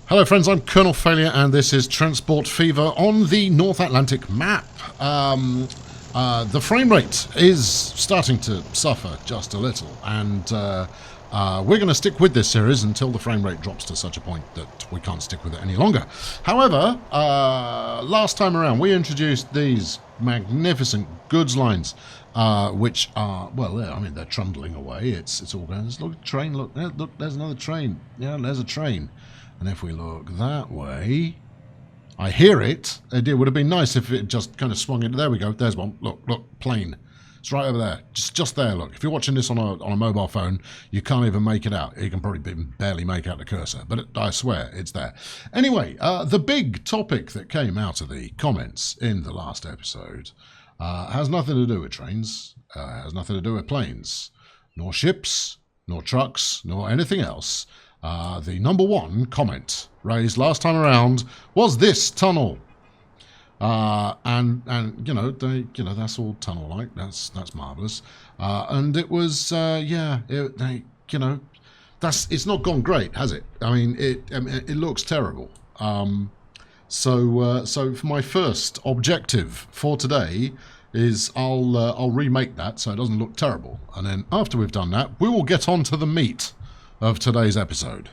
Hello friends, I'm Colonel Failure and this is Transport Fever on the North Atlantic map. The frame rate is starting to suffer just a little, and we're going to stick with this series until the frame rate drops to such a point that we can't stick with it any longer. However, last time around we introduced these magnificent goods lines, which are, well, I mean, they're trundling away. It's all going, look, train, look, there's another train. Yeah, there's a train. And if we look that way, I hear it. It would have been nice if it just kind of swung in. There we go. There's one. Look, plane. It's right over there. Just there, look. If you're watching this on a mobile phone, you can't even make it out. You can probably barely make out the cursor, but I swear it's there. Anyway, the big topic that came out of the comments in the last episode has nothing to do with trains, has nothing to do with planes, nor ships, nor trucks, nor anything else. The number one comment raised last time around was this tunnel, and that's all tunnel-like. That's marvelous, and it was it's not gone great, has it? I mean, it looks terrible. So for my first objective for today is I'll remake that so it doesn't look terrible, and then after we've done that, we will get on to the meat of today's episode.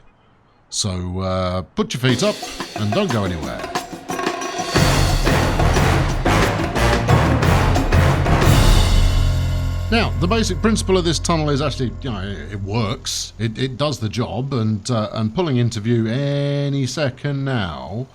So put your feet up and don't go anywhere. Now, the basic principle of this tunnel is actually, it works. It does the job, and pulling into view any second now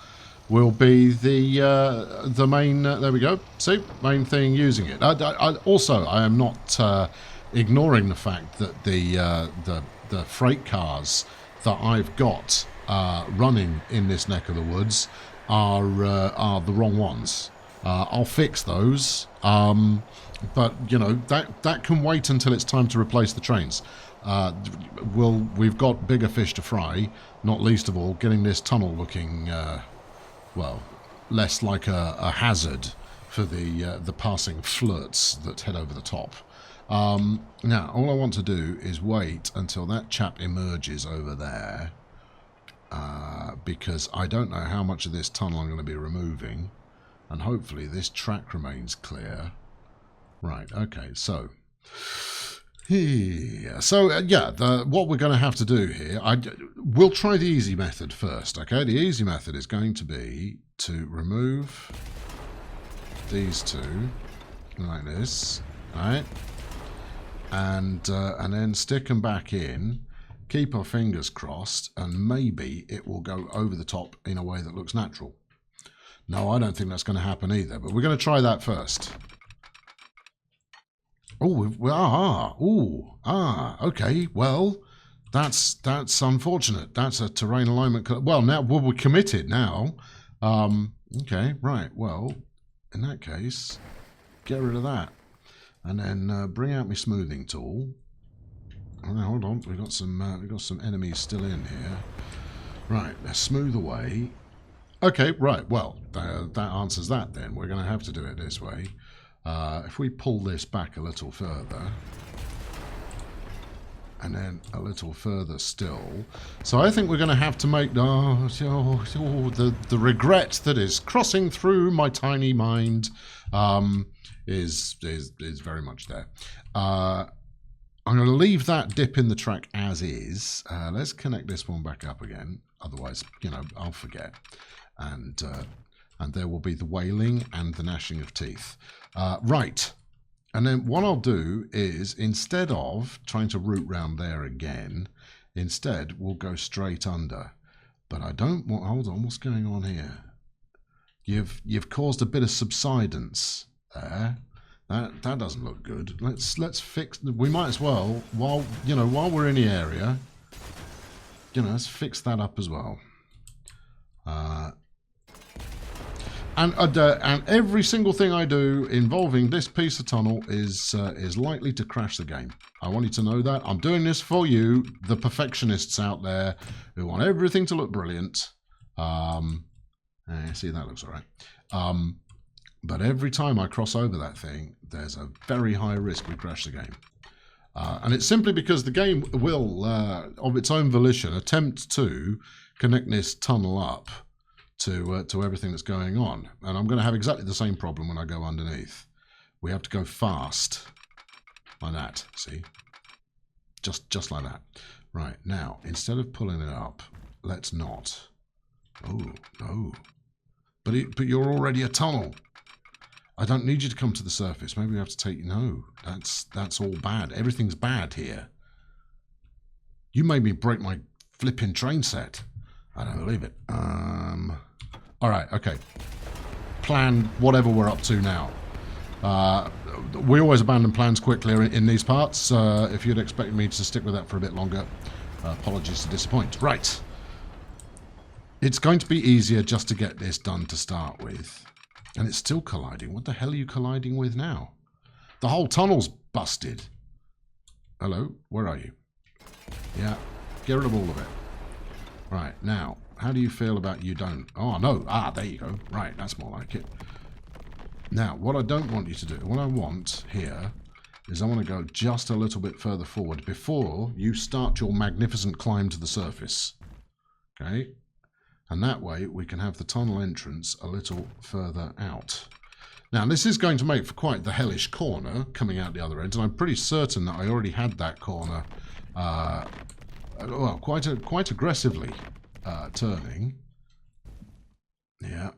will be the main. There we go. See, main thing using it. I am not ignoring the fact that the freight cars that I've got running in this neck of the woods are the wrong ones. I'll fix those, but that can wait until it's time to replace the trains. We've got bigger fish to fry, not least of all getting this tunnel looking less like a hazard for the passing flirts that head over the top. Now, all I want to do is wait until that chap emerges over there, because I don't know how much of this tunnel I'm going to be removing, and hopefully this track remains clear. Right, okay, so what we're going to have to do here, we'll try the easy method first, okay? The easy method is going to be to remove these two, like this, right? And then stick them back in, keep our fingers crossed, and maybe it will go over the top in a way that looks natural. No, I don't think that's going to happen either, but we're going to try that first. Okay, well, that's unfortunate. That's a terrain alignment. Well, now we're committed now. Okay, right, well, in that case, get rid of that. And then bring out my smoothing tool. Oh, no, hold on. We've got some enemies still in here. Right, let's smooth away. Okay, right. Well, that answers that. Then we're going to have to do it this way. If we pull this back a little further, and then a little further still. So I think we're going to have to make the regret that is crossing through my tiny mind. Is very much there. I'm going to leave that dip in the track as is. Let's connect this one back up again. Otherwise, I'll forget. And there will be the wailing and the gnashing of teeth. Right. And then what I'll do is, instead of trying to route round there again, instead we'll go straight under. But I don't want. Hold on. What's going on here? You've caused a bit of subsidence there. That doesn't look good. Let's fix. We might as well, while we're in the area, let's fix that up as well. And every single thing I do involving this piece of tunnel is likely to crash the game. I want you to know that. I'm doing this for you, the perfectionists out there who want everything to look brilliant. See, that looks all right. But every time I cross over that thing, there's a very high risk we crash the game. And it's simply because the game will, of its own volition, attempt to connect this tunnel up to everything that's going on. And I'm going to have exactly the same problem when I go underneath. We have to go fast like that, see? Just like that. Right, now, instead of pulling it up, let's not. Oh, no. But you're already a tunnel. I don't need you to come to the surface. Maybe we have to take... No, that's all bad. Everything's bad here. You made me break my flipping train set. I don't believe it. All right, okay. Plan whatever we're up to now. We always abandon plans quickly in these parts. If you'd expect me to stick with that for a bit longer, apologies to disappoint. Right. It's going to be easier just to get this done to start with. And it's still colliding. What the hell are you colliding with now? The whole tunnel's busted. Hello? Where are you? Yeah. Get rid of all of it. Right. Now, how do you feel about you don't? Oh, no. Ah, there you go. Right. That's more like it. Now, what I don't want you to do, what I want here, is I want to go just a little bit further forward before you start your magnificent climb to the surface. Okay? And that way we can have the tunnel entrance a little further out. Now, this is going to make for quite the hellish corner coming out the other end, and I'm pretty certain that I already had that corner, well, quite aggressively turning. Yeah.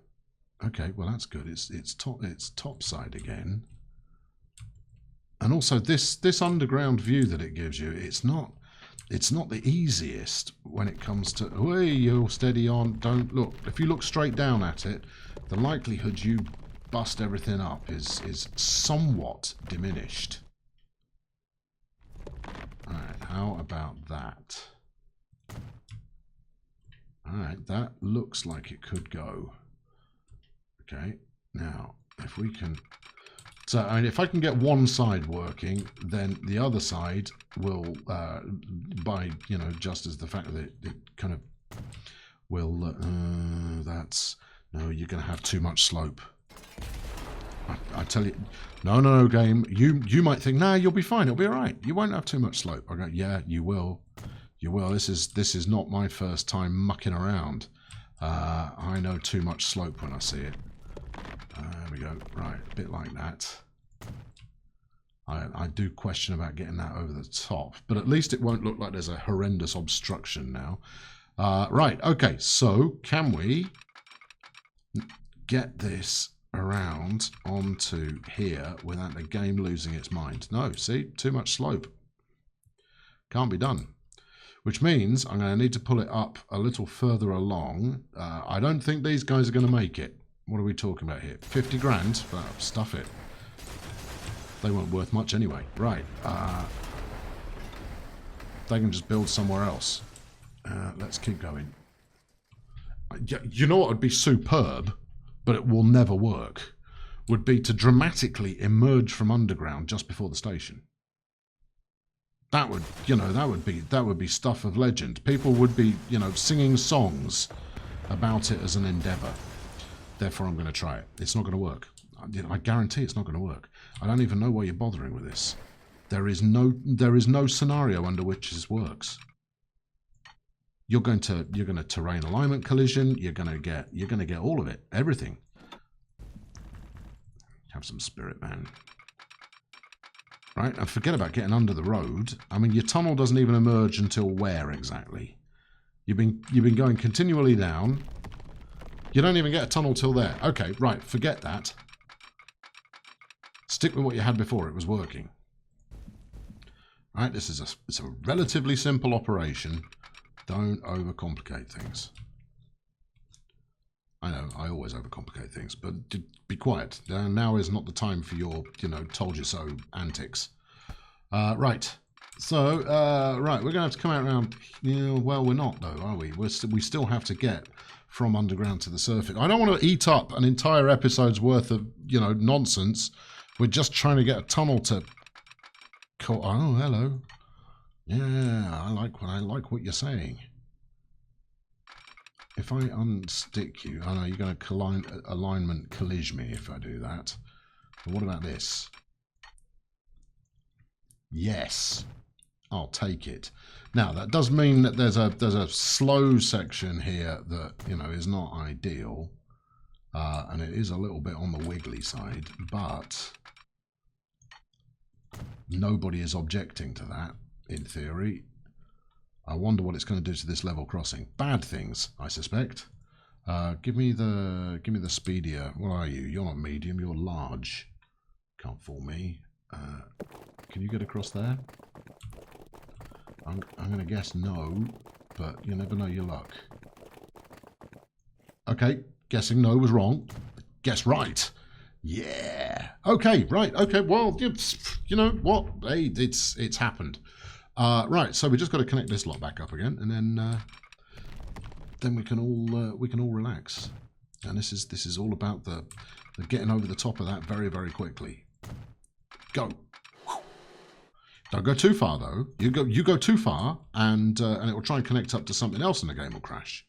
Okay, well that's good. It's top side again, and also this underground view that it gives you. It's not the easiest when it comes to. Hey, you're steady on. Don't look. If you look straight down at it, the likelihood you bust everything up is somewhat diminished. All right, how about that? All right, that looks like it could go. Okay, now if we can, so I mean, if I can get one side working, then the other side will, by just as the fact that it kind of will. That's no, you're going to have too much slope. I tell you, no, game. You might think, nah, you'll be fine. It'll be all right. You won't have too much slope. I go, yeah, you will. You will. This is not my first time mucking around. I know too much slope when I see it. There we go. Right, a bit like that. I do question about getting that over the top, but at least it won't look like there's a horrendous obstruction now. Right, okay, so can we get this around onto here without the game losing its mind? No, see, too much slope. Can't be done. Which means I'm going to need to pull it up a little further along. I don't think these guys are going to make it. What are we talking about here? 50 grand? Well, stuff it. They weren't worth much anyway. Right. They can just build somewhere else. Let's keep going. You know what would be superb, but it will never work, would be to dramatically emerge from underground just before the station. That would, that would be stuff of legend. People would be, singing songs about it as an endeavour. Therefore, I'm going to try it. It's not going to work. I guarantee it's not going to work. I don't even know why you're bothering with this. There is no scenario under which this works. You're going to terrain alignment collision. You're going to get all of it, everything. Have some spirit, man. Right, and forget about getting under the road. I mean, your tunnel doesn't even emerge until where exactly? You've been going continually down. You don't even get a tunnel till there. Okay, right, forget that. Stick with what you had before. It was working. Right, it's a relatively simple operation. Don't overcomplicate things. I know, I always overcomplicate things, but be quiet. Now is not the time for your, told you so antics. Right. So, right, we're going to have to come out around, well, we're not though, are we? We still have to get from underground to the surface. I don't want to eat up an entire episode's worth of, nonsense. We're just trying to get a tunnel to... Oh, hello. Yeah, I like what you're saying. If I unstick you, I know you're going to alignment collige me if I do that. But what about this? Yes. I'll take it. Now, that does mean that there's a slow section here that, you know, is not ideal. And it is a little bit on the wiggly side, but nobody is objecting to that, in theory. I wonder what it's going to do to this level crossing. Bad things, I suspect. Give me the speedier. What are you? You're not medium, you're large. Can't fool me. Can you get across there? I'm going to guess no, but you never know your luck. Okay, guessing no was wrong. Guess right. Yeah. Okay, right. Okay, well, you know what? Hey, it's happened. Right, so we just got to connect this lot back up again, and then we can all relax. And this is all about the getting over the top of that very, very quickly. Go. Don't go too far though. You go too far, and it will try and connect up to something else, and the game will crash.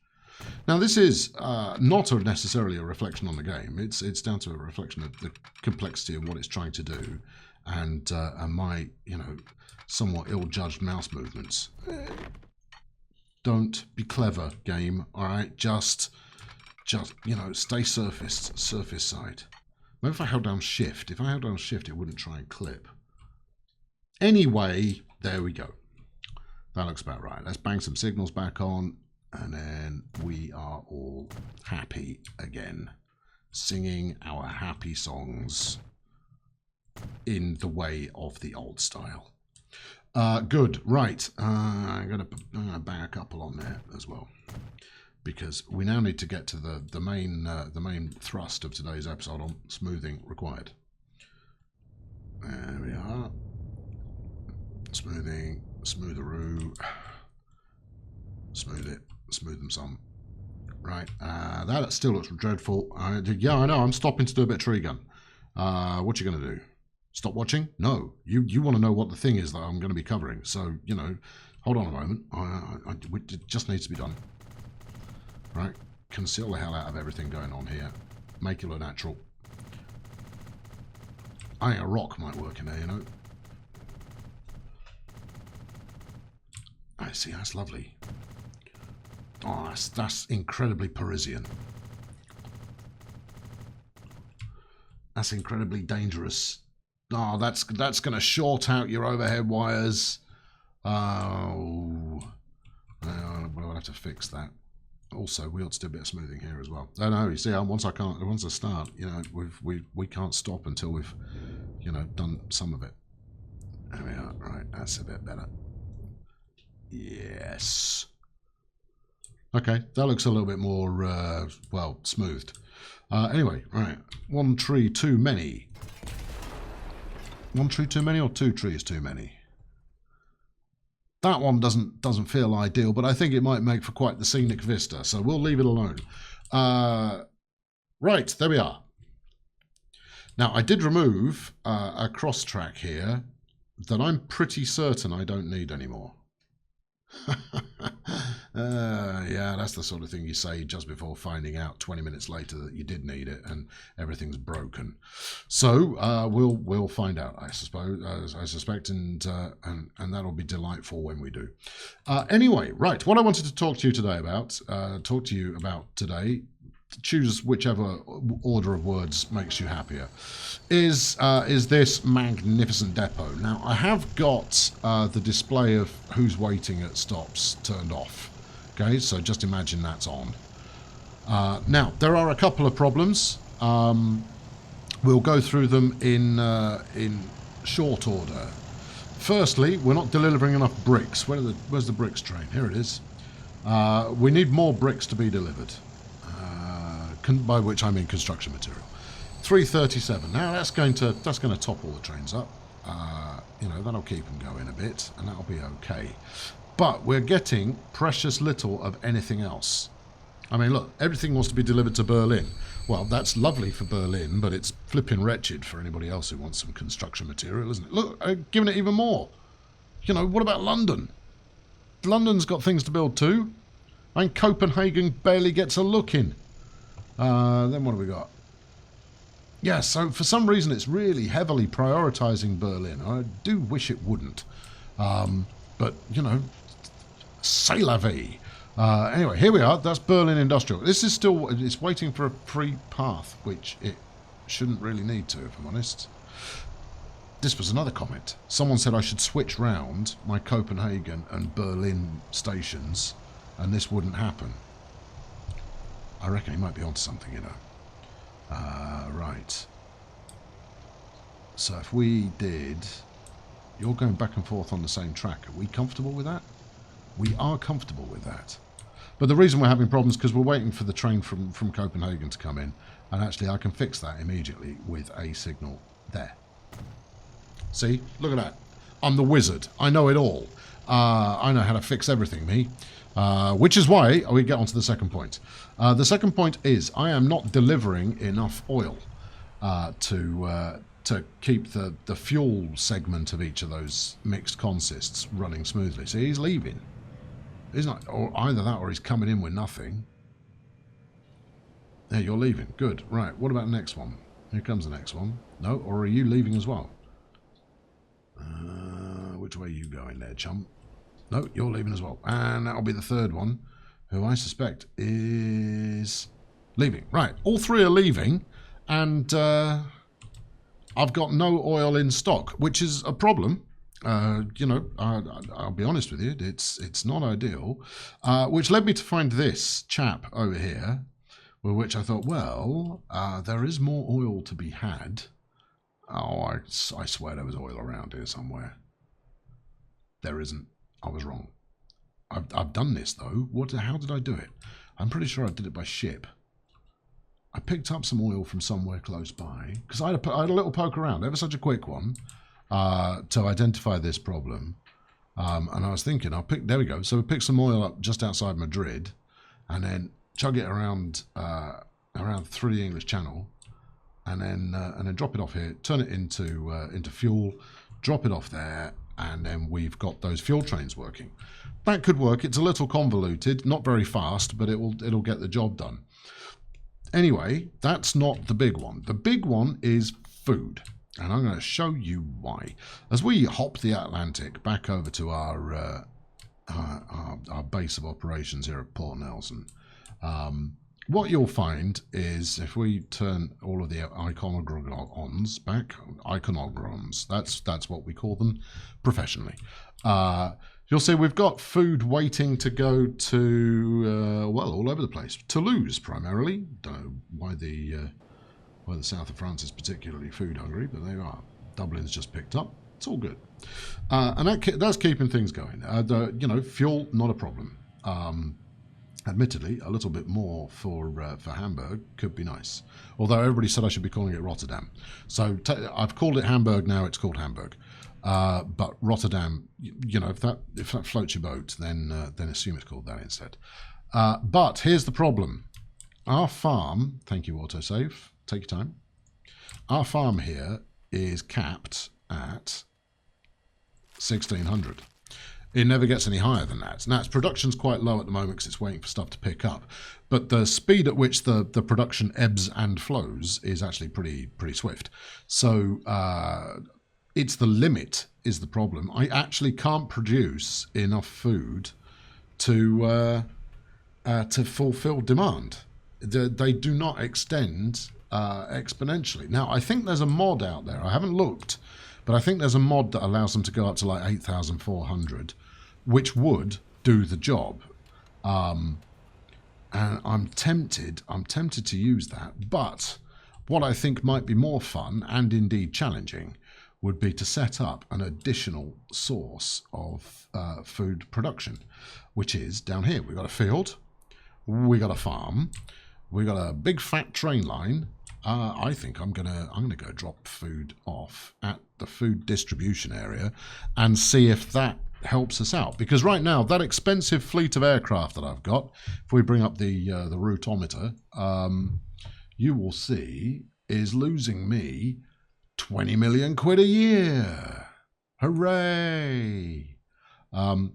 Now this is not necessarily a reflection on the game. It's down to a reflection of the complexity of what it's trying to do, and my somewhat ill-judged mouse movements. Don't be clever, game. All right, just stay surface side. Maybe if I held down shift. If I held down shift, it wouldn't try and clip. Anyway, there we go. That looks about right. Let's bang some signals back on, and then we are all happy again, singing our happy songs in the way of the old style. Good, right. I'm gonna bang a couple on there as well, because we now need to get to the main thrust of today's episode on smoothing required. There we are. Smoothing, smootheroo, smooth it, smooth them some. Right, that still looks dreadful. Yeah, I know, I'm stopping to do a bit of tree gun. What you going to do? Stop watching? No, you want to know what the thing is that I'm going to be covering. So, hold on a moment. It just needs to be done. Right, conceal the hell out of everything going on here. Make it look natural. I think a rock might work in there, I see, that's lovely. Oh, that's incredibly Parisian. That's incredibly dangerous. Oh, that's going to short out your overhead wires. Oh, we'll have to fix that. Also, we ought to do a bit of smoothing here as well. No, you see, once I start, we can't stop until we've, done some of it. There we are. Right, that's a bit better. Yes. Okay, that looks a little bit more, well, smoothed. Anyway, right. One tree too many. One tree too many or two trees too many? That one doesn't feel ideal, but I think it might make for quite the scenic vista, so we'll leave it alone. Right, there we are. Now, I did remove a cross track here that I'm pretty certain I don't need anymore. Yeah, that's the sort of thing you say just before finding out 20 minutes later that you did need it and everything's broken. So we'll find out, I suppose. I suspect, and that'll be delightful when we do. Anyway, right. What I wanted to talk to you about today. Choose whichever order of words makes you happier. Is this magnificent depot? Now I have got the display of who's waiting at stops turned off. Okay, so just imagine that's on. Now there are a couple of problems. We'll go through them in short order. Firstly, we're not delivering enough bricks. Where's the bricks train? Here it is. We need more bricks to be delivered. By which I mean construction material. 337. Now that's going to top all the trains up. That'll keep them going a bit, and that'll be okay. But we're getting precious little of anything else. I mean, look, everything wants to be delivered to Berlin. Well, that's lovely for Berlin, but it's flipping wretched for anybody else who wants some construction material, isn't it? Look, giving it even more. What about London? London's got things to build too. I mean, Copenhagen barely gets a look in. Then what have we got? Yeah, so for some reason it's really heavily prioritising Berlin. I do wish it wouldn't. But but, you know, c'est la vie. Anyway, here we are. That's Berlin Industrial. This is still, it's waiting for a free path, which it shouldn't really need to, if I'm honest. This was another comment. Someone said I should switch round my Copenhagen and Berlin stations, and this wouldn't happen. I reckon he might be onto something, you know. Right. So if we did... You're going back and forth on the same track. Are we comfortable with that? We are comfortable with that. But the reason we're having problems is because we're waiting for the train from Copenhagen to come in. And actually I can fix that immediately with a signal there. See? Look at that. I'm the wizard. I know it all. I know how to fix everything, me. Which is why we get on to the second point. The second point is I am not delivering enough oil to keep the fuel segment of each of those mixed consists running smoothly. See, he's leaving. He's not, or either that or he's coming in with nothing. There, you're leaving. Good. Right, what about the next one? Here comes the next one. No, or are you leaving as well? Which way are you going there, chum? No, you're leaving as well. And that'll be the third one, who I suspect is leaving. Right, all three are leaving, and I've got no oil in stock, which is a problem. You know, I'll be honest with you, it's not ideal. Which led me to find this chap over here, with which I thought, well, there is more oil to be had. Oh, I swear there was oil around here somewhere. There isn't. I was wrong. I've done this though. How did I do it? I'm pretty sure I did it by ship. I picked up some oil from somewhere close by because I had a little poke around, ever such a quick one, to identify this problem. And I was thinking, there we go. So we picked some oil up just outside Madrid, and then chug it around through the English Channel, and then drop it off here, turn it into fuel, drop it off there. And then we've got those fuel trains working. That could work. It's a little convoluted, not very fast, but it'll get the job done. Anyway, that's not the big one. The big one is food, and I'm going to show you why. As we hop the Atlantic back over to our base of operations here at Port Nelson, what you'll find is if we turn all of the iconograms back, iconograms, that's what we call them professionally. You'll see we've got food waiting to go to, well, all over the place. Toulouse, primarily. Don't know why the south of France is particularly food hungry, but there you are. Dublin's just picked up. It's all good. And that's keeping things going. You know, fuel, not a problem. Admittedly, a little bit more for Hamburg could be nice. Although everybody said I should be calling it Rotterdam. So I've called it Hamburg now, it's called Hamburg. But Rotterdam, you know, if that floats your boat, then assume it's called that instead. But here's the problem. Our farm, thank you autosave, take your time. Our farm here is capped at 1600. It never gets any higher than that. Now, its production's quite low at the moment because it's waiting for stuff to pick up. But the speed at which the production ebbs and flows is actually pretty swift. So it's the limit is the problem. I actually can't produce enough food to fulfill demand. They do not extend exponentially. Now, I think there's a mod out there. I haven't looked, but I think there's a mod that allows them to go up to like 8,400, which would do the job. And I'm tempted to use that. But what I think might be more fun and indeed challenging would be to set up an additional source of food production, which is down here. We've got a field, we got a farm, we got a big fat train line. I think I'm gonna go drop food off at the food distribution area and see if that helps us out. Because right now, that expensive fleet of aircraft that I've got, if we bring up the routometer, you will see is losing me 20 million quid a year. Hooray!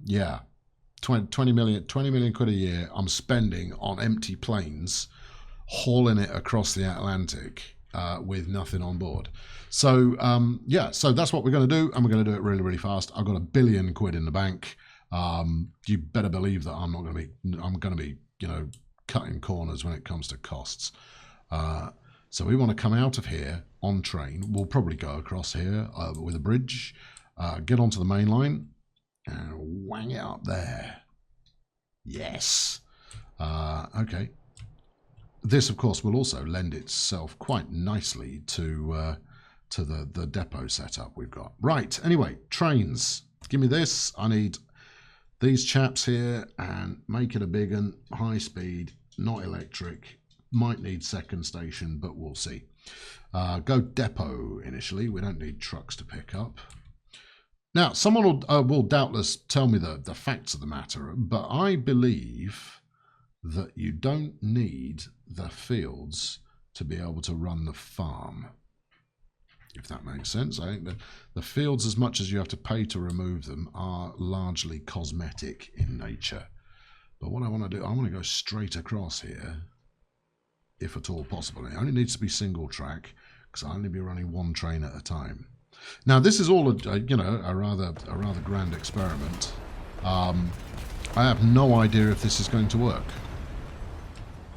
Yeah, 20 million quid a year I'm spending on empty planes, hauling it across the Atlantic with nothing on board. So yeah, so that's what we're going to do, and we're going to do it really, really fast. I've got £1 billion in the bank. You better believe that I'm going to be, you know, cutting corners when it comes to costs. So we want to come out of here on train. We'll probably go across here with a bridge, get onto the main line, and wang it up there. Yes. Okay. This, of course, will also lend itself quite nicely to the depot setup we've got. Right. Anyway, trains. Give me this. I need these chaps here, and make it a big one. High speed, not electric. Might need second station, but we'll see. Go depot initially. We don't need trucks to pick up. Now, someone will doubtless tell me the facts of the matter, but I believe that you don't need the fields to be able to run the farm, if that makes sense. I think that the fields, as much as you have to pay to remove them, are largely cosmetic in nature. But what I want to do, I want to go straight across here, if at all possible. It only needs to be single track, because I'll only be running one train at a time. Now, this is all you know, a rather grand experiment. I have no idea if this is going to work.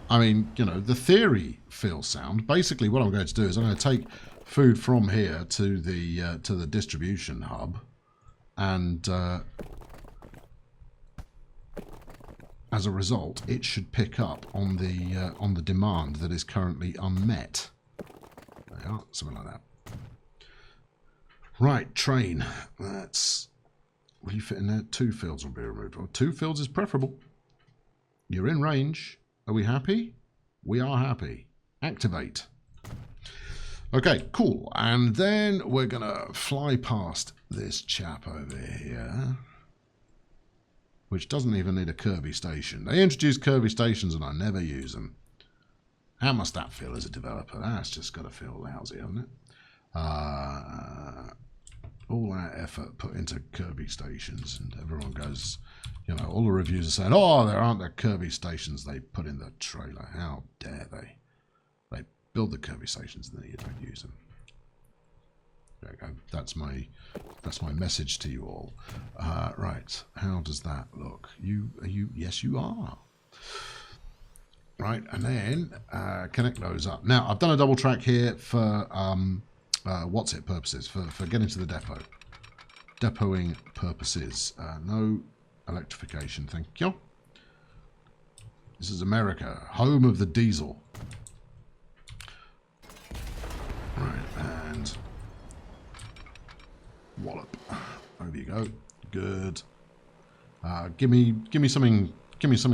I mean, you know, the theory feels sound. Basically, what I'm going to do is I'm going to take food from here to the distribution hub, and as a result, it should pick up on the demand that is currently unmet. There you are, something like that. Right, train. That's, will you fit in there? 2 fields will be removed. Well, 2 fields is preferable. You're in range. Are we happy? We are happy. Activate. Okay, cool. And then we're going to fly past this chap over here, which doesn't even need a Kirby station. They introduced Kirby stations and I never use them. How must that feel as a developer? That's just got to feel lousy, hasn't it? All that effort put into Kirby stations, and everyone goes, you know, all the reviews are saying, oh, there aren't the Kirby stations they put in the trailer. How dare they? They build the Kirby stations and then you don't use them. There you go. That's my message to you all. Right. How does that look? Yes, you are. Right, and then connect those up. Now, I've done a double track here for what's it purposes, for getting to the depot. Depoting purposes. No electrification, thank you. This is America, home of the diesel. Right, and wallop. Over you go. Good. Give me something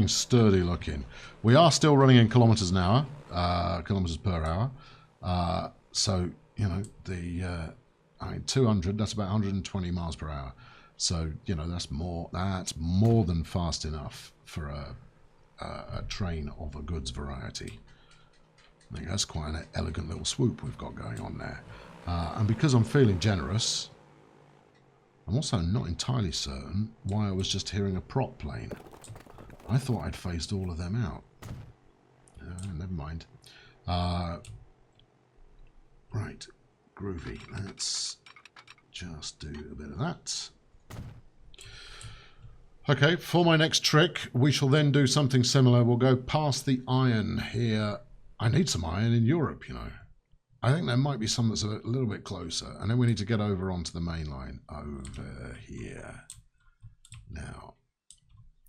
sturdy looking. We are still running in kilometers an hour, kilometers per hour. So, you know, I mean, 200, that's about 120 miles per hour. So, you know, that's more than fast enough for a train of a goods variety. I think that's quite an elegant little swoop we've got going on there. And because I'm feeling generous, I'm also not entirely certain why I was just hearing a prop plane. I thought I'd phased all of them out. Never mind. Right, groovy. Let's just do a bit of that. Okay, for my next trick, we shall then do something similar. We'll go past the iron here. I need some iron in Europe, you know. I think there might be some that's a little bit closer. And then we need to get over onto the main line over here. Now,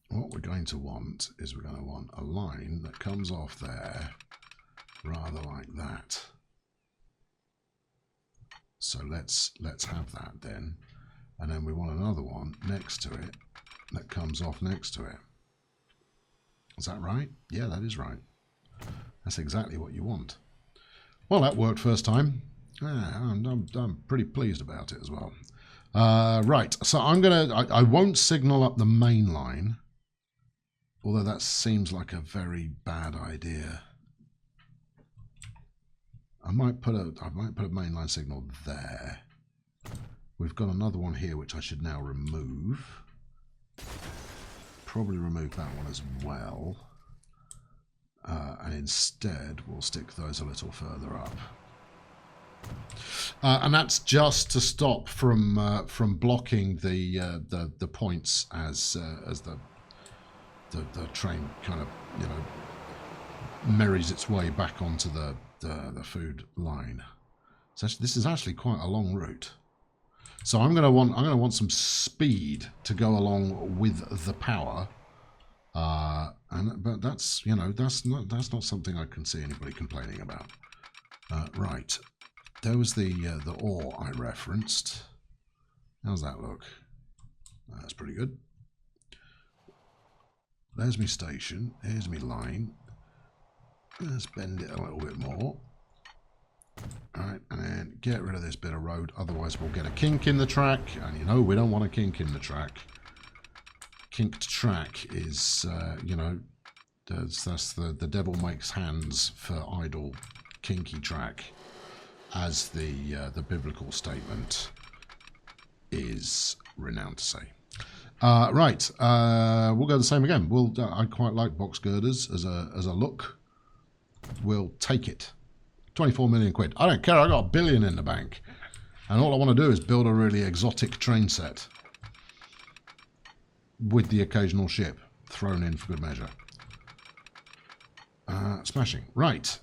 what we're going to want is we're going to want a line that comes off there, rather like that. So let's have that then. And then we want another one next to it that comes off next to it. Is that right? Yeah, that is right. That's exactly what you want. Well, that worked first time. I'm pretty pleased about it as well. Right, so I won't signal up the main line, although that seems like a very bad idea. I might put a mainline signal there. We've got another one here which I should now remove. Probably remove that one as well. And instead we'll stick those a little further up. And that's just to stop from blocking the points as the train kind of, you know, merries its way back onto the food line. So this is actually quite a long route. So I'm gonna want some speed to go along with the power. But that's, you know, that's not something I can see anybody complaining about. Right, there was the ore I referenced. How's that look? That's pretty good. There's my station. Here's my line. Let's bend it a little bit more. Alright, and then get rid of this bit of road, otherwise we'll get a kink in the track, and you know we don't want a kink in the track. Kinked track is, you know, that's the devil makes hands for idle kinky track, as the biblical statement is renowned to say. Right, we'll go the same again. I quite like box girders as a look. We'll take it. 24 million quid. I don't care. I got $1 billion in the bank, and all I want to do is build a really exotic train set with the occasional ship thrown in for good measure. Smashing. Right.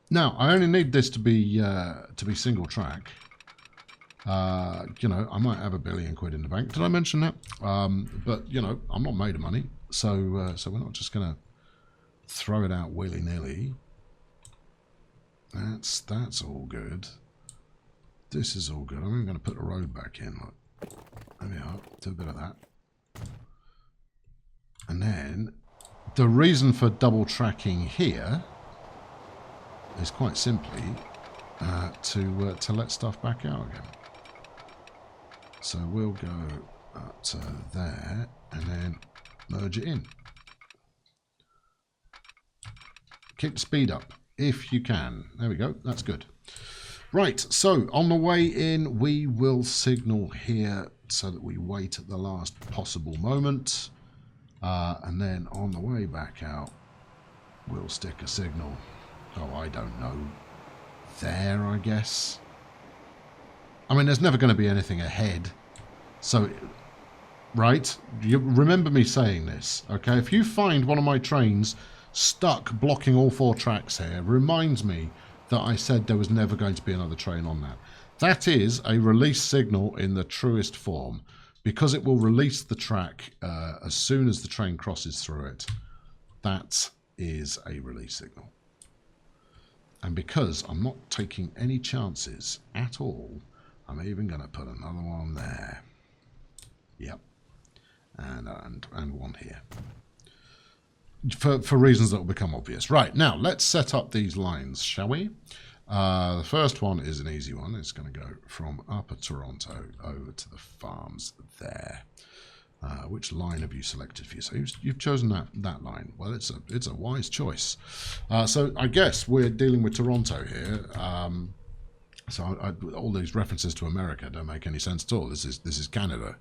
Now I only need this to be single track. You know, I might have $1 billion quid in the bank. Did I mention that? But you know, I'm not made of money, so we're not just gonna throw it out willy-nilly. That's all good. This is all good. I'm even going to put the road back in. Look. There we are. Do a bit of that. And then the reason for double tracking here is quite simply to let stuff back out again. So we'll go up to there and then merge it in. Keep the speed up if you can. There we go. That's good. Right, so on the way in, we will signal here so that we wait at the last possible moment. And then on the way back out, we'll stick a signal. Oh, I don't know. There, I guess. I mean, there's never going to be anything ahead. So, right? You remember me saying this, okay? If you find one of my trains stuck blocking all 4 tracks here, reminds me that I said there was never going to be another train on that. That is a release signal in the truest form, because it will release the track as soon as the train crosses through it. That is a release signal. And because I'm not taking any chances at all, I'm even going to put another one there. Yep. And one here. For reasons that will become obvious. Right, now let's set up these lines, shall we? The first one is an easy one. It's going to go from Upper Toronto over to the farms there. Which line have you selected for you? So you've chosen that line. Well, it's a wise choice. So I guess we're dealing with Toronto here. So all these references to America don't make any sense at all. This is Canada,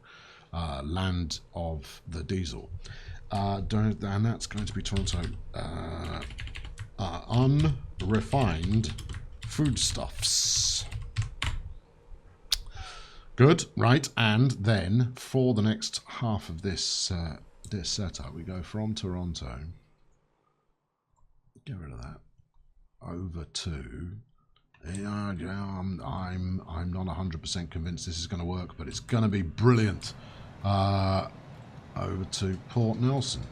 land of the diesel. And that's going to be Toronto. Unrefined foodstuffs. Good, right, and then for the next half of this this setup, we go from Toronto. Get rid of that. Over to. I'm not 100% convinced this is going to work, but it's going to be brilliant. Over to Port Nelson.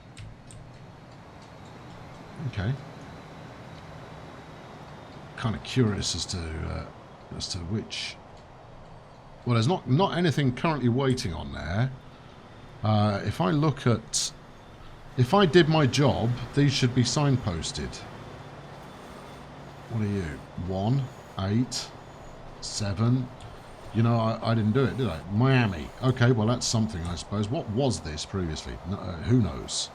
Okay. Kind of curious as to which. Well, there's not anything currently waiting on there. If I look at, if I did my job, these should be signposted. What are you? 1, 8, 7. You know, I didn't do it, did I? Miami. Okay, well, that's something, I suppose. What was this previously? No, who knows?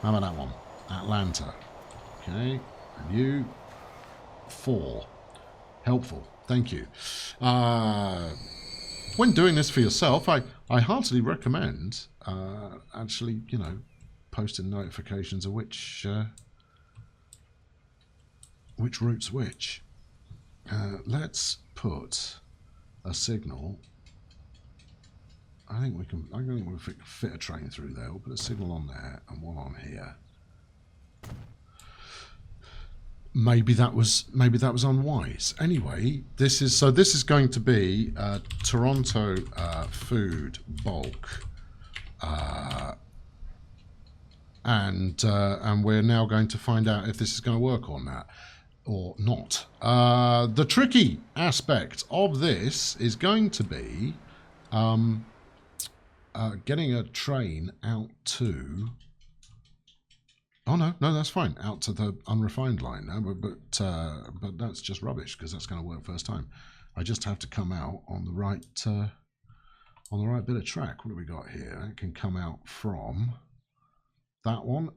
How about that one? Atlanta. Okay, and you. 4. Helpful. Thank you. When doing this for yourself, I heartily recommend actually, you know, posting notifications of which route's which. Let's put a signal. I think we can. I think we'll fit a train through there. We'll put a signal on there and one on here. Maybe that was unwise. Anyway, this is going to be Toronto food bulk, and we're now going to find out if this is going to work on that or not. The tricky aspect of this is going to be getting a train out to. Oh no, that's fine. Out to the unrefined line now, but that's just rubbish because that's going to work first time. I just have to come out on the right bit of track. What do we got here? It can come out from that one,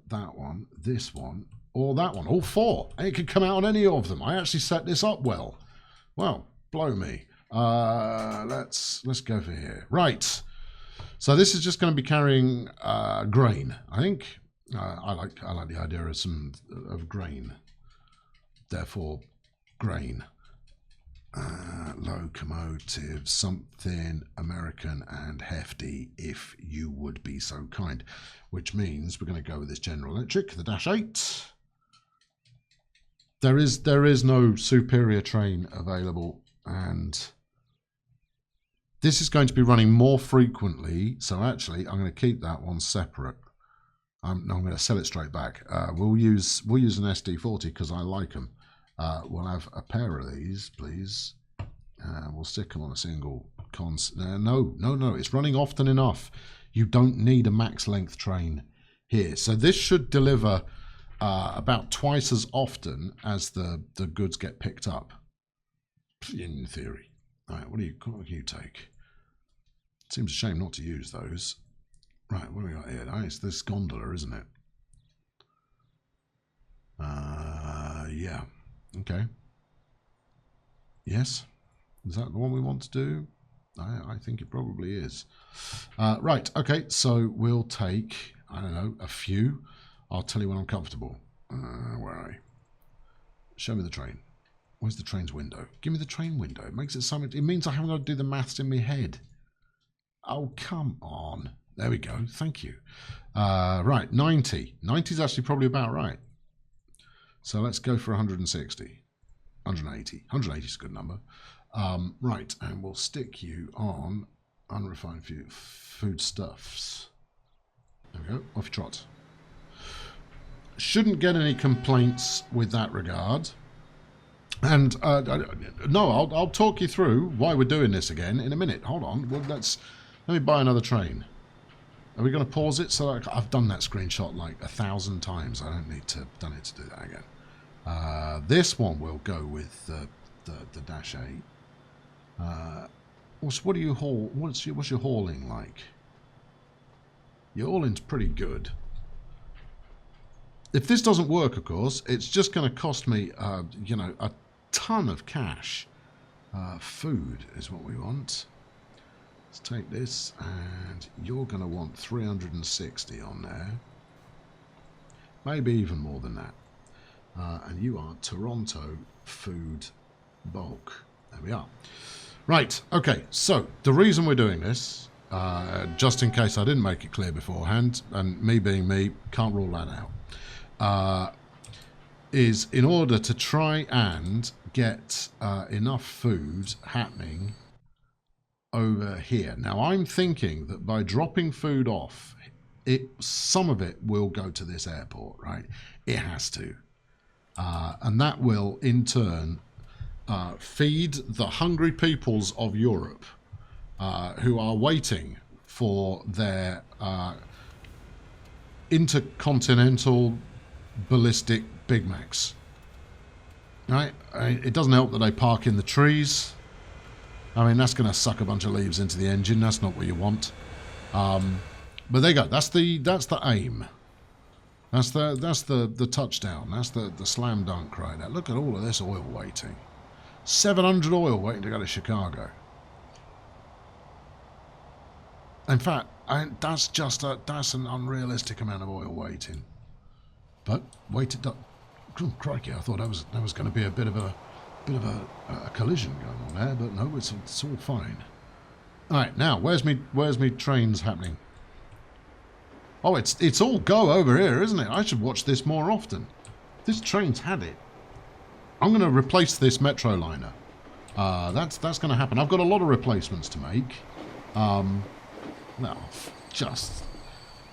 this one, or that one. All four. It can come out on any of them. I actually set this up well. Well, blow me. Let's go for here. Right. So this is just going to be carrying grain, I think. I like the idea of grain. Therefore, grain. Locomotive, something American and hefty, if you would be so kind. Which means we're going to go with this General Electric, the Dash 8. There is no superior train available, and this is going to be running more frequently. So actually, I'm going to keep that one separate. No, I'm going to sell it straight back. We'll use an SD40 because I like them. We'll have a pair of these, please. We'll stick them on a single no. It's running often enough. You don't need a max length train here. So this should deliver about twice as often as the goods get picked up, in theory. All right, what can you take? Seems a shame not to use those. Right, what do we got here? Oh, it's this gondola, isn't it? Yeah. Okay. Yes. Is that the one we want to do? I think it probably is. Right, okay, so we'll take, I don't know, a few. I'll tell you when I'm comfortable. Where are I? Show me the train. Where's the train's window? Give me the train window. It makes it so much, it means I haven't got to do the maths in my head. Oh, come on. There we go. Thank you. Right, 90. 90 is actually probably about right. So let's go for 160. 180. 180 is a good number. Right, and we'll stick you on unrefined foodstuffs. There we go. Off you trot. Shouldn't get any complaints with that regard. And no, I'll talk you through why we're doing this again in a minute. Hold on. Well, let me buy another train. Are we going to pause it? So I've done that screenshot like 1,000 times. I don't need to do that again. This one will go with the Dash 8. What do you haul? What's your hauling like? Your hauling's pretty good. If this doesn't work, of course, it's just going to cost me, you know, a ton of cash. Food is what we want. Let's take this, and you're going to want 360 on there. Maybe even more than that. And you are Toronto food bulk. There we are. Right, okay, so the reason we're doing this, just in case I didn't make it clear beforehand, and me being me, can't rule that out, is in order to try and get enough food happening over here. Now, I'm thinking that by dropping food off, some of it will go to this airport, right? It has to. And that will, in turn, feed the hungry peoples of Europe who are waiting for their intercontinental ballistic Big Macs. Right? It doesn't help that they park in the trees. I mean, that's going to suck a bunch of leaves into the engine. That's not what you want. But there you go. That's the aim. That's the touchdown. That's the slam dunk right there. Look at all of this oil waiting. 700 oil waiting to go to Chicago. In fact, that's an unrealistic amount of oil waiting. But waited up. Oh, crikey! I thought that was going to be a bit of Bit of a collision going on there, but no, it's all fine. All right, now where's me trains happening? Oh, it's all go over here, isn't it? I should watch this more often. This train's had it. I'm going to replace this metro liner. That's going to happen. I've got a lot of replacements to make. Well, just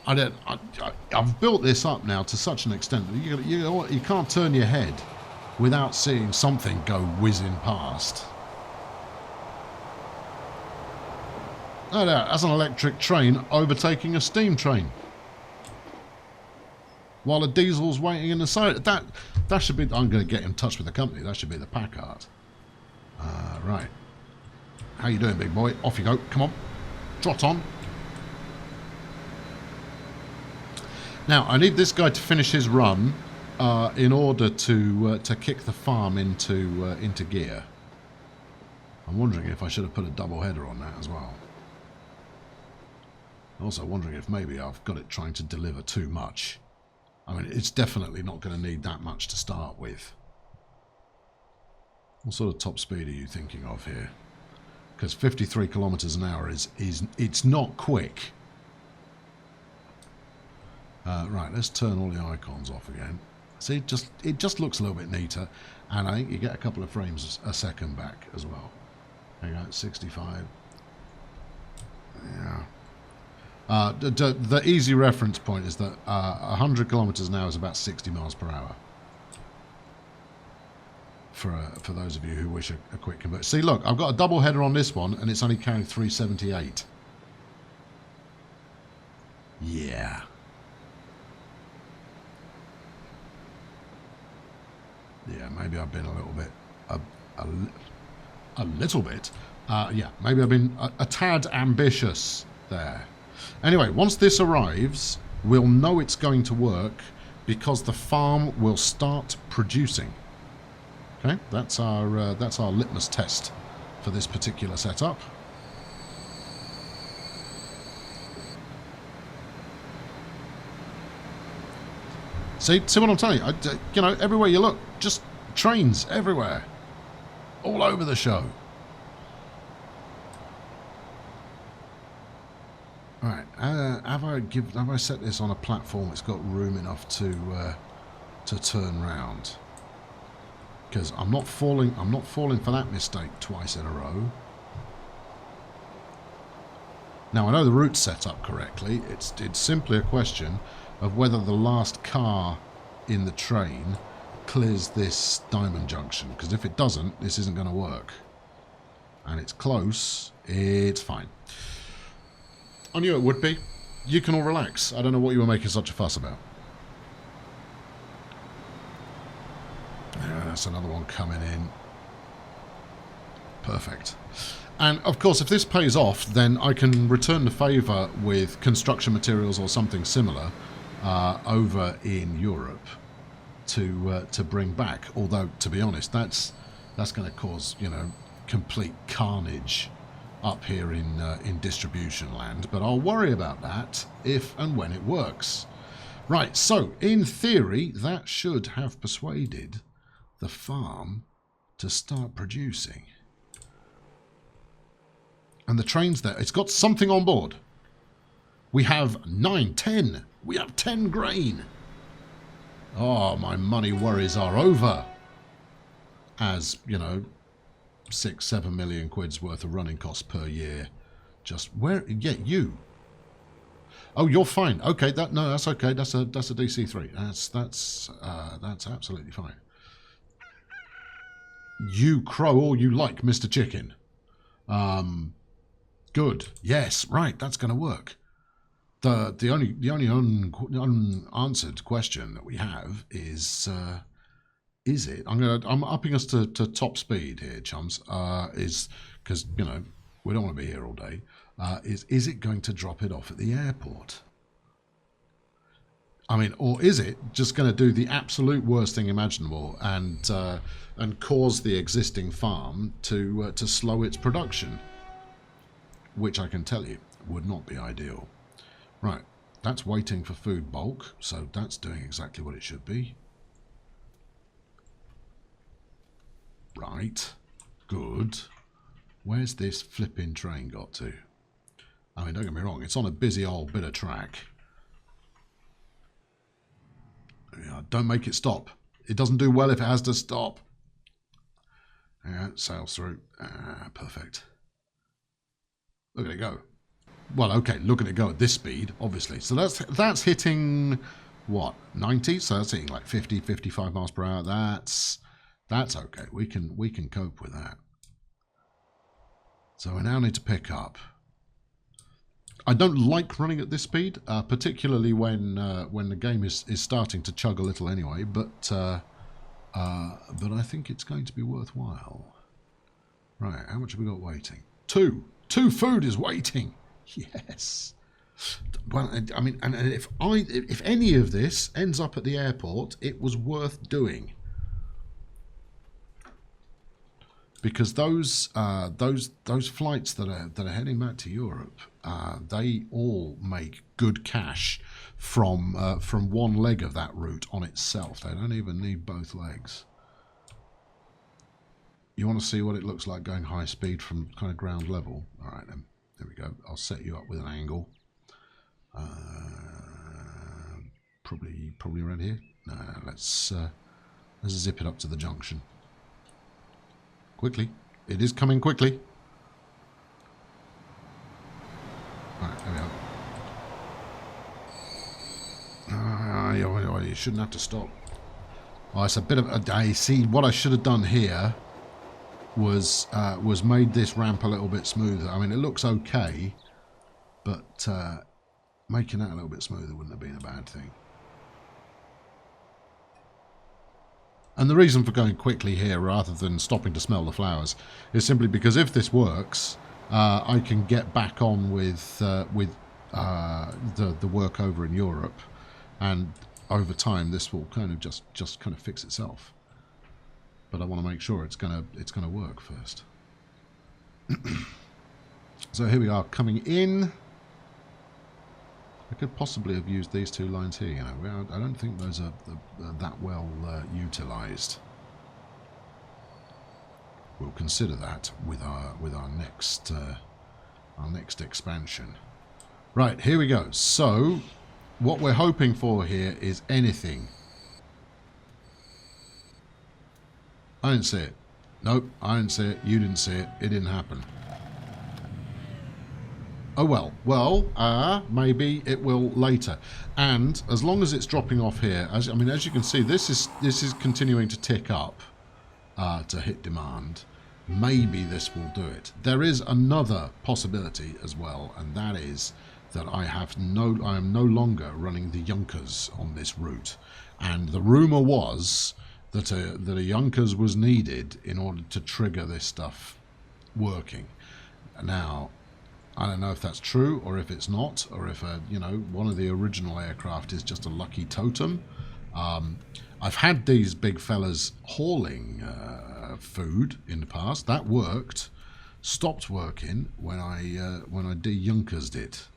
I've built this up now to such an extent that you can't turn your head without seeing something go whizzing past. Oh, that's an electric train overtaking a steam train while a diesel's waiting in the side. That should be. I'm going to get in touch with the company. That should be the Packard. Right. How you doing, big boy? Off you go. Come on. Trot on. Now, I need this guy to finish his run in order to kick the farm into gear. I'm wondering if I should have put a double header on that as well. Also wondering if maybe I've got it trying to deliver too much. I mean, it's definitely not going to need that much to start with. What sort of top speed are you thinking of here? Because 53 kilometers an hour it's not quick. Right, let's turn all the icons off again. See, it just looks a little bit neater, and I think you get a couple of frames a second back as well. There you go, 65. Yeah. The easy reference point is that 100 kilometers an hour is about 60 miles per hour. For those of you who wish a quick convert. See, look, I've got a double header on this one, and it's only carrying 378. Yeah. Yeah, maybe I've been a little bit, a little bit. Yeah, maybe I've been a tad ambitious there. Anyway, once this arrives, we'll know it's going to work because the farm will start producing. Okay, that's our litmus test for this particular setup. See what I'm telling you? You know, everywhere you look, just trains everywhere, all over the show. All right, have I set this on a platform that's got room enough to turn round? Because I'm not falling for that mistake twice in a row. Now I know the route's set up correctly. It's simply a question of whether the last car in the train clears this diamond junction. Because if it doesn't, this isn't going to work. And it's close. It's fine. I knew it would be. You can all relax. I don't know what you were making such a fuss about. Yeah, that's another one coming in. Perfect. And of course, if this pays off, then I can return the favour with construction materials or something similar over in Europe to bring back. Although, to be honest, that's going to cause, you know, complete carnage up here in distribution land. But I'll worry about that if and when it works. Right. So, in theory, that should have persuaded the farm to start producing. And the train's there. It's got something on board. We have 9, 10. We have 10 grain. Oh, my money worries are over. As, you know, 6-7 million quid's worth of running costs per year. Just where? Yeah, you. Oh, you're fine. Okay, that's okay. That's a DC3. That's absolutely fine. You crow all you like, Mr. Chicken. Good. Yes, right. That's going to work. The only unanswered question that we have is it? I'm upping us to top speed here, chums. Is because, you know, we don't want to be here all day. Is it going to drop it off at the airport? I mean, or is it just going to do the absolute worst thing imaginable and cause the existing farm to slow its production? Which I can tell you would not be ideal. Right, that's waiting for food bulk, so that's doing exactly what it should be. Right. Good. Where's this flipping train got to? I mean, don't get me wrong, it's on a busy old bit of track. Yeah, don't make it stop. It doesn't do well if it has to stop. Yeah, it sails through. Perfect. Look at it go. Well, okay, look at it go at this speed, obviously. So that's hitting, what, 90? So that's hitting like 50, 55 miles per hour. That's okay. We can cope with that. So we now need to pick up. I don't like running at this speed, particularly when the game is starting to chug a little anyway. But I think it's going to be worthwhile. Right, how much have we got waiting? 2. 2 food is waiting. Yes. Well, I mean, and if any of this ends up at the airport, it was worth doing. Because those flights that are heading back to Europe, they all make good cash from one leg of that route on itself. They don't even need both legs. You want to see what it looks like going high speed from kind of ground level? All right, then. There we go. I'll set you up with an angle. Probably around here. No, let's zip it up to the junction. Quickly. It is coming quickly. All right, there we go. You shouldn't have to stop. Oh, it's a bit of a day. See, what I should have done here was made this ramp a little bit smoother. I mean, it looks okay, but making that a little bit smoother wouldn't have been a bad thing. And the reason for going quickly here rather than stopping to smell the flowers is simply because if this works, I can get back on with the work over in Europe, and over time this will kind of just kind of fix itself. But I want to make sure it's gonna work first. So here we are coming in. I could possibly have used these 2 lines here. You know, I don't think those are that well utilised. We'll consider that with our next expansion. Right, here we go. So what we're hoping for here is anything. I didn't see it. Nope, I didn't see it. You didn't see it. It didn't happen. Oh well. Well, maybe it will later. And as long as it's dropping off here, as you can see, this is continuing to tick up to hit demand. Maybe this will do it. There is another possibility as well, and that is that I am no longer running the Junkers on this route. And the rumor was that a Junkers was needed in order to trigger this stuff working. Now, I don't know if that's true or if it's not, or if one of the original aircraft is just a lucky totem. I've had these big fellas hauling food in the past. That worked. Stopped working when I de-Junkersed it.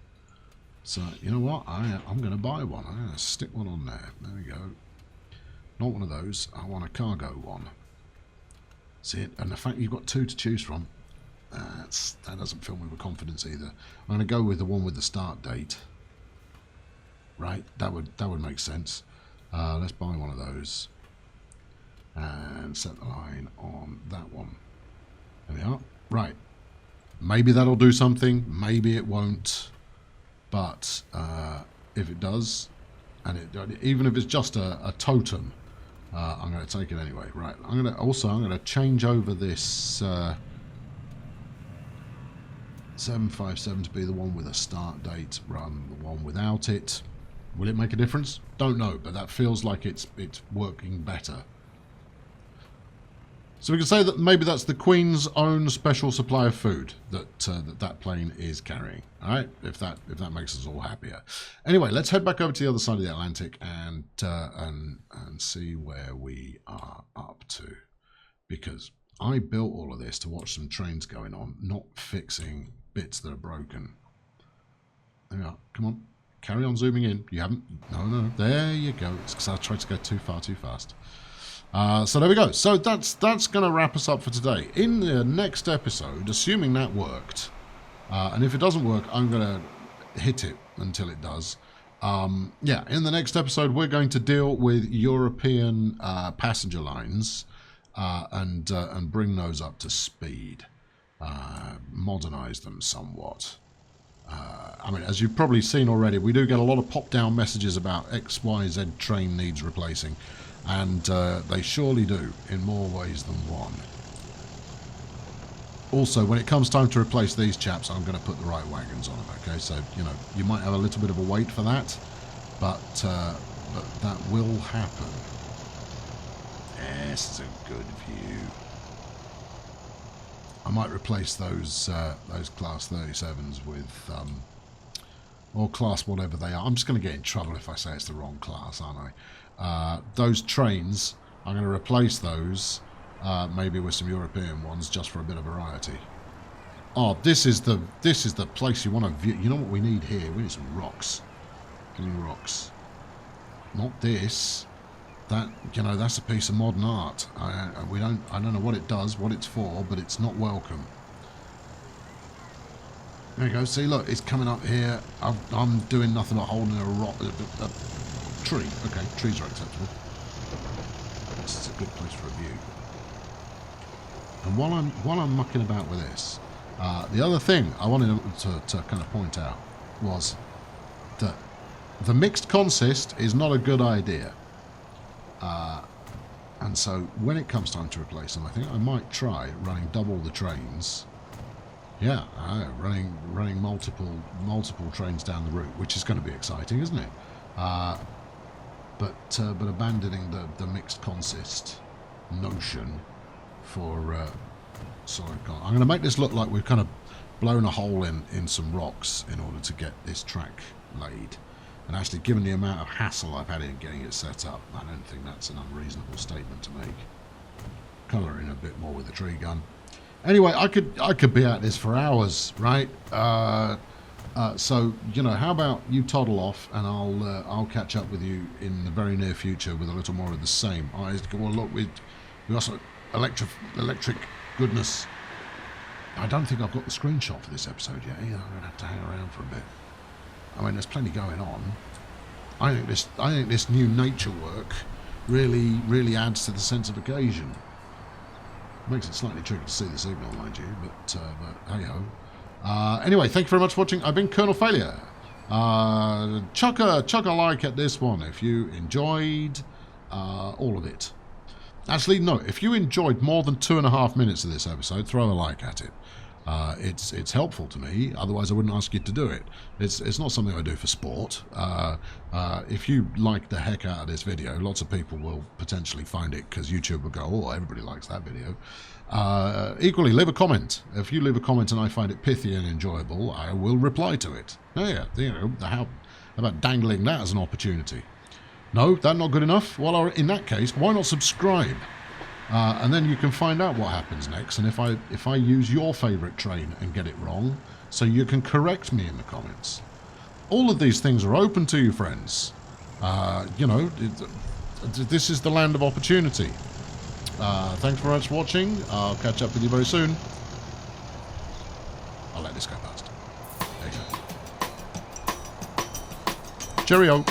So you know what? I'm going to buy one. I'm going to stick one on there. There we go. Not one of those. I want a cargo one. See it? And the fact you've got 2 to choose from, that doesn't fill me with confidence either. I'm going to go with the one with the start date. Right? That would make sense. Let's buy one of those and set the line on that one. There we are. Right. Maybe that'll do something. Maybe it won't. But if it does, and even if it's just a totem, I'm going to take it anyway. Right. I'm going to change over this 757 to be the one with a start date rather than the one without it. Will it make a difference? Don't know, but that feels like it's working better. So we can say that maybe that's the Queen's own special supply of food that plane is carrying. All right, if that makes us all happier. Anyway, let's head back over to the other side of the Atlantic and see where we are up to, because I built all of this to watch some trains going on, not fixing bits that are broken. There we are. Come on, carry on zooming in. You haven't? No. There you go. It's because I tried to go too far too fast. So there we go. So that's going to wrap us up for today. In the next episode, assuming that worked, and if it doesn't work, I'm going to hit it until it does. Yeah, in the next episode, we're going to deal with European passenger lines and bring those up to speed, modernize them somewhat. I mean, as you've probably seen already, we do get a lot of pop-down messages about XYZ train needs replacing, and they surely do, in more ways than one. Also, when it comes time to replace these chaps, I'm going to put the right wagons on them, okay? So, you know, you might have a little bit of a wait for that, but that will happen. Yes, it's a good view. I might replace those Class 37s with, or Class whatever they are. I'm just going to get in trouble if I say it's the wrong class, aren't I? Those trains, I'm going to replace those, maybe with some European ones, just for a bit of variety. Oh, this is the place you want to view. You know what we need here? We need some rocks. Clean rocks. Not this. That, you know, that's a piece of modern art. I don't know what it does, what it's for, but it's not welcome. There you go. See, look, it's coming up here. I'm doing nothing but holding a rock, a tree. Okay, trees are acceptable. This is a good place for a view. And while I'm mucking about with this, the other thing I wanted to kind of point out was that the mixed consist is not a good idea. And so when it comes time to replace them, I think I might try running double the trains. Yeah, running multiple trains down the route, which is going to be exciting, isn't it? But abandoning the mixed consist notion for solid. I'm going to make this look like we've kind of blown a hole in some rocks in order to get this track laid. And actually, given the amount of hassle I've had in getting it set up, I don't think that's an unreasonable statement to make. Colour in a bit more with the tree gun. Anyway, I could be at this for hours, right? So, you know, how about you toddle off, and I'll catch up with you in the very near future with a little more of the same. Well, look, we also electric goodness. I don't think I've got the screenshot for this episode yet. Yeah, I'm gonna have to hang around for a bit. I mean, there's plenty going on. I think this new nature work really adds to the sense of occasion. Makes it slightly tricky to see the signal, mind you, but hey ho. Anyway, thank you very much for watching. I've been Colonel Failure. Chuck a like at this one if you enjoyed all of it. Actually, no, if you enjoyed more than 2.5 minutes of this episode, throw a like at it. It's helpful to me, otherwise I wouldn't ask you to do it. It's not something I do for sport. If you like the heck out of this video, lots of people will potentially find it because YouTube will go, oh, everybody likes that video. Equally, leave a comment. If you leave a comment and I find it pithy and enjoyable, I will reply to it. Oh yeah, you know, how about dangling that as an opportunity? No, that's not good enough? Well, in that case, why not subscribe? And then you can find out what happens next, and if I use your favourite train and get it wrong, so you can correct me in the comments. All of these things are open to you, friends. You know, this is the land of opportunity. Thanks very much for watching. I'll catch up with you very soon. I'll let this go past. There you go. Cheerio.